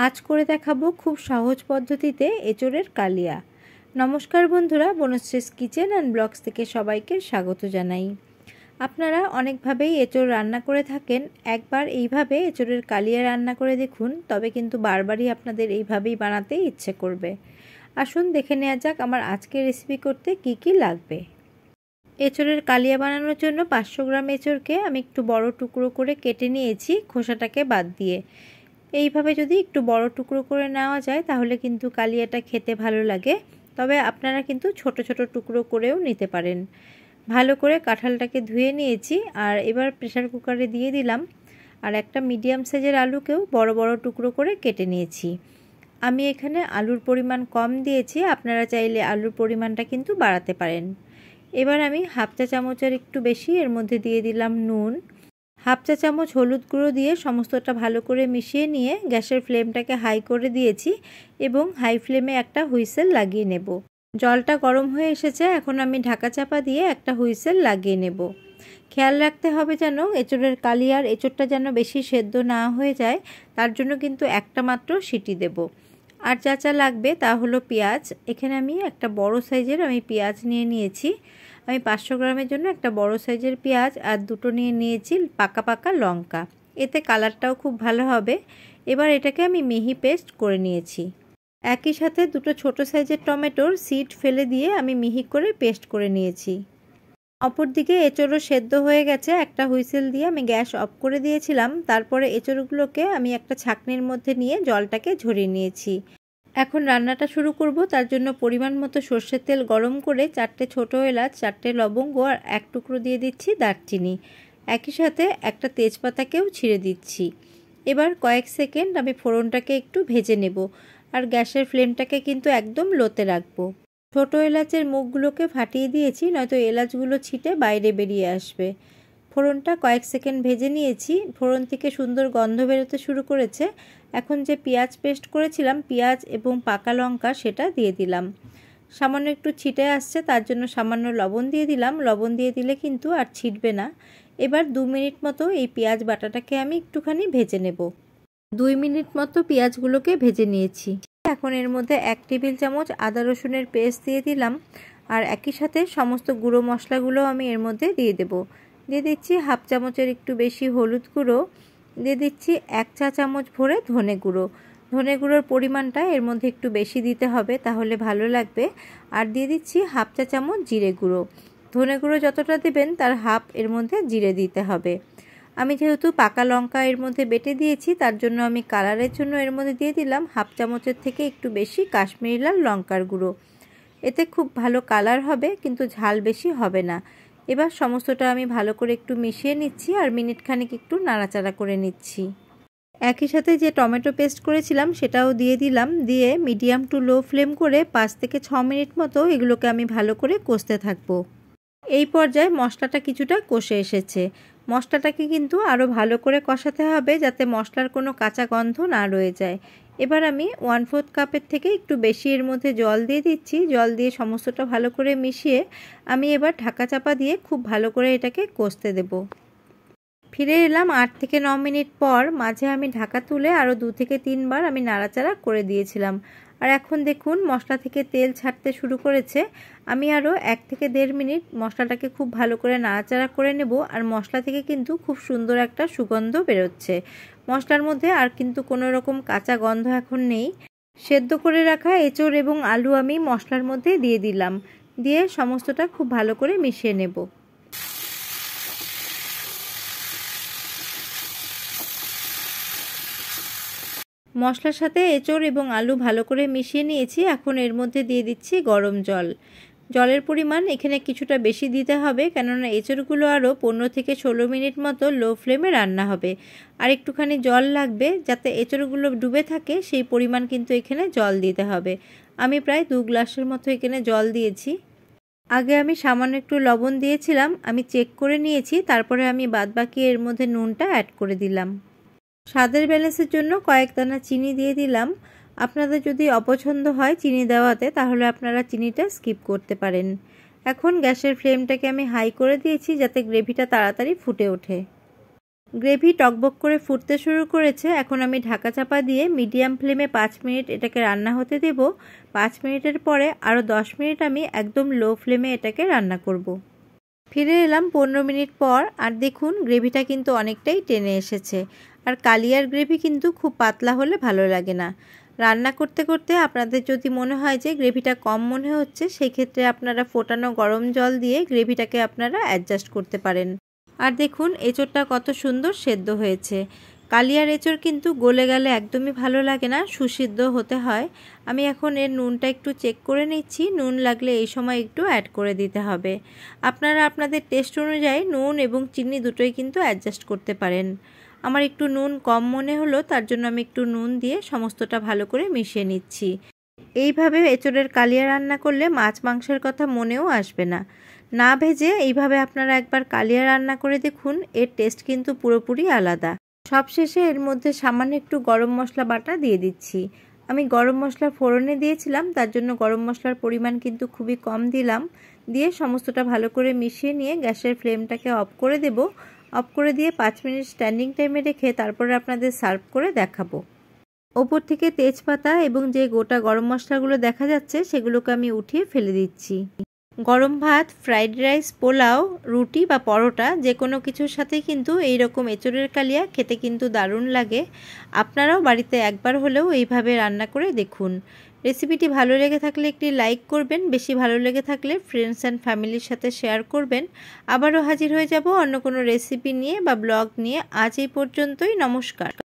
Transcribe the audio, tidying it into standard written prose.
আজ করে দেখাবো খুব সহজ পদ্ধতিতে এঁচোড়ের কালিয়া। নমস্কার বন্ধুরা, বনশ্রীস কিচেন অ্যান্ড ব্লগস থেকে সবাইকে স্বাগত জানাই। আপনারা অনেকভাবেই এঁচোড় রান্না করে থাকেন, একবার এইভাবে এঁচোড়ের কালিয়া রান্না করে দেখুন, তবে কিন্তু বারবারই আপনাদের এইভাবেই বানাতে ইচ্ছে করবে। আসুন দেখে নেওয়া যাক আমার আজকের রেসিপি করতে কি কি লাগবে। এঁচোড়ের কালিয়া বানানোর জন্য 500 গ্রাম এঁচোড়কে আমি একটু বড় টুকরো করে কেটে নিয়েছি, খোসাটাকে বাদ দিয়ে। এইভাবে যদি একটু বড় টুকরো করে নেওয়া যায় তাহলে কিন্তু কালিয়াটা খেতে ভালো লাগে, তবে আপনারা কিন্তু ছোট ছোট টুকরো করেও নিতে পারেন। ভালো করে কাঁঠালটাকে ধুয়ে নিয়েছি আর এবার প্রেসার কুকারে দিয়ে দিলাম। আর একটা মিডিয়াম সাইজের আলুকেও বড় বড় টুকরো করে কেটে নিয়েছি। আমি এখানে আলুর পরিমাণ কম দিয়েছি, আপনারা চাইলে আলুর পরিমাণটা কিন্তু বাড়াতে পারেন। এবার আমি হাফ চা চামচের একটু বেশি এর মধ্যে দিয়ে দিলাম নুন, হাফ চা চামচ হলুদ গুঁড়ো দিয়ে সমস্তটা ভালো করে মিশিয়ে নিয়ে গ্যাসের ফ্লেমটাকে হাই করে দিয়েছি এবং হাই ফ্লেমে একটা হুইসেল লাগিয়ে নেব। জলটা গরম হয়ে এসেছে, এখন আমি ঢাকা চাপা দিয়ে একটা হুইসেল লাগিয়ে নেব। খেয়াল রাখতে হবে যেন এঁচোড়ের কালিয়ার এঁচোড়টা যেন বেশি সেদ্ধ না হয়ে যায়, তার জন্য কিন্তু একটা মাত্র সিটি দেব। আর যা যা লাগবে তা হলো পেঁয়াজ। এখানে আমি একটা বড় সাইজের পেঁয়াজ নিয়ে নিয়েছি। আমি 500 গ্রামের জন্য একটা বড় সাইজের পেঁয়াজ আর দুটো নিয়ে নিয়েছি পাকা পাকা লঙ্কা, এতে কালারটাও খুব ভালো হবে। এবার এটাকে আমি মিহি পেস্ট করে নিয়েছি। একই সাথে দুটো ছোট সাইজের টমেটোর সিড ফেলে দিয়ে আমি মিহি করে পেস্ট করে নিয়েছি। অপরদিকে এঁচোড়ও সেদ্ধ হয়ে গেছে, একটা হুইসেল দিয়ে আমি গ্যাস অফ করে দিয়েছিলাম। তারপরে এঁচোড়গুলোকে আমি একটা ছাঁকনির মধ্যে নিয়ে জলটাকে ঝরিয়ে নিয়েছি। এখন রান্নাটা শুরু করব, তার জন্য পরিমাণ মতো সর্ষের তেল গরম করে 4টে ছোটো এলাচ, 4টে লবঙ্গ আর এক টুকরো দিয়ে দিচ্ছি দারচিনি। একই সাথে একটা তেজপাতাকেও ছিঁড়ে দিচ্ছি। এবার কয়েক সেকেন্ড আমি ফোড়নটাকে একটু ভেজে নেব আর গ্যাসের ফ্লেমটাকে কিন্তু একদম লোতে রাখবো। ছোটো এলাচের মুখগুলোকে ফাটিয়ে দিয়েছি, নয়তো এলাচগুলো ছিটে বাইরে বেরিয়ে আসবে। ফোড়নটা কয়েক সেকেন্ড ভেজে নিয়েছি, ফোড়ন থেকে সুন্দর গন্ধ বেরোতে শুরু করেছে। এখন যে পেঁয়াজ পেস্ট করেছিলাম, পেঁয়াজ এবং পাকা লঙ্কা, সেটা দিয়ে দিলাম। সামান্য একটু ছিটে আসছে, তার জন্য সামান্য লবণ দিয়ে দিলাম। লবণ দিয়ে দিলে কিন্তু আর ছিটবে না। এবার 2 মিনিট মতো এই পেঁয়াজ বাটাটাকে আমি একটুখানি ভেজে নেব। 2 মিনিট মতো পেঁয়াজগুলোকে ভেজে নিয়েছি। এখন এর মধ্যে 1 টেবিল চামচ আদা রসুনের পেস্ট দিয়ে দিলাম আর একই সাথে সমস্ত গুঁড়ো মশলাগুলো আমি এর মধ্যে দিয়ে দেব। দিয়ে দিচ্ছি হাফ চামচের একটু বেশি হলুদ গুঁড়ো, দিয়ে দিচ্ছি 1 চা চামচ ভরে ধনে গুঁড়ো। ধনে গুঁড়োর পরিমাণটা এর মধ্যে একটু বেশি দিতে হবে, তাহলে ভালো লাগবে। আর দিয়ে দিচ্ছি হাফ চা চামচ জিরে গুঁড়ো। ধনে গুঁড়ো যতটা দেবেন তার হাফ এর মধ্যে জিরে দিতে হবে। আমি যেহেতু পাকা লঙ্কা এর মধ্যে বেটে দিয়েছি, তার জন্য আমি কালারের জন্য এর মধ্যে দিয়ে দিলাম হাফ চামচের থেকে একটু বেশি কাশ্মীরি লাল লঙ্কার গুঁড়ো। এতে খুব ভালো কালার হবে, কিন্তু ঝাল বেশি হবে না। এবার সমস্তটা আমি ভালো করে একটু মিশিয়ে নিচ্ছি আর মিনিট খানিক একটু নাড়াচাড়া করে নিচ্ছি। একই সাথে যে টমেটো পেস্ট করেছিলাম সেটাও দিয়ে দিলাম, দিয়ে মিডিয়াম টু লো ফ্লেম করে 5 থেকে 6 মিনিট মতো এগুলোকে আমি ভালো করে কষতে থাকবো। এই পর্যায়ে মশলাটা কিছুটা কষে এসেছে। মশলাটাকে কিন্তু আরও ভালো করে কষাতে হবে, যাতে মশলার কোনো কাঁচা গন্ধ না রয়ে যায়। এবার আমি 1/4 কাপের থেকে একটু বেশি এর মধ্যে জল দিয়ে দিচ্ছি। জল দিয়ে সমস্তটা ভালো করে মিশিয়ে আমি এবার ঢাকা চাপা দিয়ে খুব ভালো করে এটাকে কষতে দেব। ফিরে এলাম 8 থেকে 9 মিনিট পর। মাঝে আমি ঢাকা তুলে আরও 2 থেকে 3 বার আমি নাড়াচাড়া করে দিয়েছিলাম। আর এখন দেখুন মশলা থেকে তেল ছাড়তে শুরু করেছে। আমি আরও 1 থেকে 1.5 মিনিট মশলাটাকে খুব ভালো করে নাড়াচাড়া করে নেব। আর মশলা থেকে কিন্তু খুব সুন্দর একটা সুগন্ধ বেরোচ্ছে। মশলার মধ্যে আর কিন্তু কোনো রকম কাঁচা গন্ধ এখন নেই। সেদ্ধ করে রাখা এঁচোড় এবং আলু আমি মশলার মধ্যে দিয়ে দিলাম, দিয়ে সমস্তটা খুব ভালো করে মিশিয়ে নেব। মশলার সাথে এঁচোড় এবং আলু ভালো করে মিশিয়ে নিয়েছি। এখন এর মধ্যে দিয়ে দিচ্ছি গরম জল। জলের পরিমাণ এখানে কিছুটা বেশি দিতে হবে, কেননা এঁচোড়গুলো আরও 15 থেকে 16 মিনিট মতো লো ফ্লেমে রান্না হবে। আর একটুখানি জল লাগবে, যাতে এঁচোড়গুলো ডুবে থাকে সেই পরিমাণ কিন্তু এখানে জল দিতে হবে। আমি প্রায় 2 গ্লাসের মতো এখানে জল দিয়েছি। আগে আমি সামান্য একটু লবণ দিয়েছিলাম, আমি চেক করে নিয়েছি, তারপরে আমি বাদবাকি এর মধ্যে নুনটা অ্যাড করে দিলাম। স্বাদের ব্যালেন্সের জন্য কয়েক দানা চিনি দিয়ে দিলাম। আপনাদের যদি অপছন্দ হয় চিনি দেওয়াতে, তাহলে আপনারা চিনিটা স্কিপ করতে পারেন। এখন গ্যাসের ফ্লেমটাকে আমি হাই করে দিয়েছি, যাতে গ্রেভিটা তাড়াতাড়ি ফুটে ওঠে। গ্রেভি টকবক করে ফুটতে শুরু করেছে। এখন আমি ঢাকা চাপা দিয়ে মিডিয়াম ফ্লেমে 5 মিনিট এটাকে রান্না হতে দেব। 5 মিনিটের পরে আরও 10 মিনিট আমি একদম লো ফ্লেমে এটাকে রান্না করব। ফিরে এলাম 15 মিনিট পর, আর দেখুন গ্রেভিটা কিন্তু অনেকটাই টেনে এসেছে। আর কালিয়ার গ্রেভি কিন্তু খুব পাতলা হলে ভালো লাগে না। রান্না করতে করতে আপনাদের যদি মনে হয় যে গ্রেভিটা কম মনে হচ্ছে, সেক্ষেত্রে আপনারা ফোটানো গরম জল দিয়ে গ্রেভিটাকে আপনারা অ্যাডজাস্ট করতে পারেন। আর দেখুন এঁচোড়টা কত সুন্দর সেদ্ধ হয়েছে। কালিয়ার এঁচোড় কিন্তু গলে গেলে একদমই ভালো লাগে না, সুসিদ্ধ হতে হয়। আমি এখন এর নুনটা একটু চেক করে নিচ্ছি, নুন লাগলে এই সময় একটু অ্যাড করে দিতে হবে। আপনারা আপনাদের টেস্ট অনুযায়ী নুন এবং চিনি দুটোই কিন্তু অ্যাডজাস্ট করতে পারেন। আমার একটু নুন কম মনে হলো, তার জন্য আমি একটু নুন দিয়ে সমস্তটা ভালো করে মিশিয়ে নিচ্ছি। এইভাবে এঁচোড়ের কালিয়া রান্না করলে মাছ মাংসের কথা মনেও আসবে না। না ভেজে এইভাবে আপনারা একবার কালিয়া রান্না করে দেখুন, এর টেস্ট কিন্তু পুরোপুরি আলাদা। সবশেষে এর মধ্যে সামান্য একটু গরম মশলা বাটা দিয়ে দিচ্ছি। আমি গরম মশলা ফোড়নে দিয়েছিলাম, তার জন্য গরম মশলার পরিমাণ কিন্তু খুবই কম দিলাম। দিয়ে সমস্তটা ভালো করে মিশিয়ে নিয়ে গ্যাসের ফ্লেমটাকে অফ করে দেব। অফ করে দিয়ে 5 মিনিট স্ট্যান্ডিং টাইমে রেখে তারপরে আপনাদের সার্ভ করে দেখাবো। ওপর থেকে তেজপাতা এবং যে গোটা গরম মশলাগুলো দেখা যাচ্ছে সেগুলোকে আমি উঠিয়ে ফেলে দিচ্ছি। গরম ভাত, ফ্রাইড রাইস, পোলাও, রুটি বা পরোটা যে কোনো কিছুর সাথে কিন্তু এই রকম এঁচোড়ের কালিয়া খেতে কিন্তু দারুণ লাগে। আপনারাও বাড়িতে একবার হলেও এইভাবে রান্না করে দেখুন। রেসিপিটি ভালো লেগে থাকলে একটি লাইক করবেন, বেশি ভালো লেগে থাকলে ফ্রেন্ডস অ্যান্ড ফ্যামিলির সাথে শেয়ার করবেন। আবারও হাজির হয়ে যাব অন্য কোনো রেসিপি নিয়ে বা ব্লগ নিয়ে। আজ এই পর্যন্তই, নমস্কার।